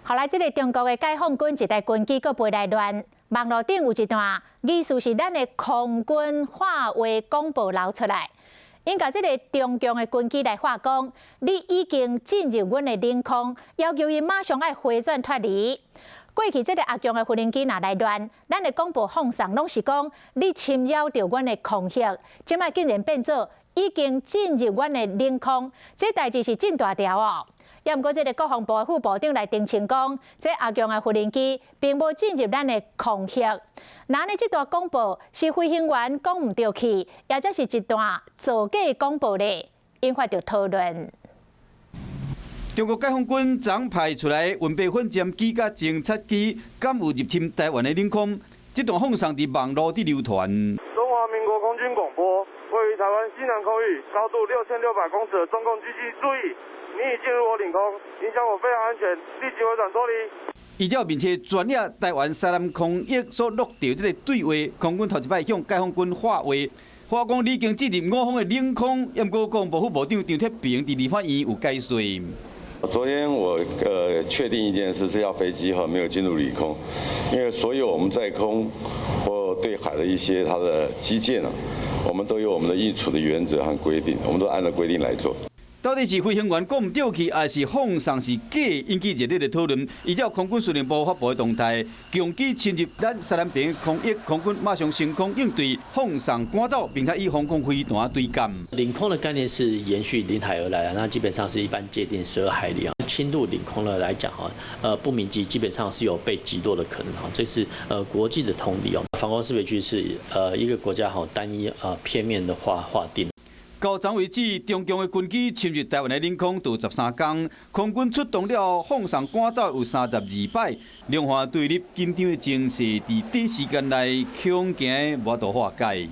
后来，这个中国的解放军一台军机搁飞来乱，网络顶有一段疑似是咱的空军话话广播流出来，因甲这个中共的军机来话讲，你已经进入阮的领空，要求伊马上爱回转脱离。过去这个阿强的无人机若来乱，咱的广播放送拢是讲你侵扰到阮的空域，即摆竟然变做已经进入阮的领空，这代志是真大条哦。也毋过，这个国防部的副部长来澄清讲，这阿强的无人机并无进入咱的空域。那呢，这段广播是飞行员讲唔对去，也则是一段造假广播咧，引发着讨论。中国解放军昨派出来云白粉战机甲侦察机，敢有入侵台湾的领空？这段放送伫网络流传。中华民国空军广播，位于台湾西南空域，高度6600公尺的中共机器，注意！你已进入我领空，影响我飞行安全，立即回转脱离。依照并且专业台湾西南空域所录到这个对话，空军头一摆向解放军话话讲你已经进入我方的领空，也毋过国防部副部长张铁平伫立法院有解说。昨天我确定一件事是要飞机没有进入领空，因为所有我们在空或对海的一些它的基建我们都有我们的应处的原则和规定，我们都按照规定来做。到底是飞行员讲唔对去，还是放送是假？引起热烈的讨论。依照空军司令部发布的动态，强机侵入咱西南边空域，空军马上升空应对，放送赶走，并且与防空飞弹对干。领空的概念是延续领海而来的，那基本上是一般界定12海里侵入领空的来讲不明机基本上是有被击落的可能这是国际的通理防空识别区是一个国家单一片面的划定。到昨为止，中共的军机侵入台湾的领空有13天，空军出动了放送赶走有32摆，两岸对立紧张的情势，伫短时间内恐惊无法度化解。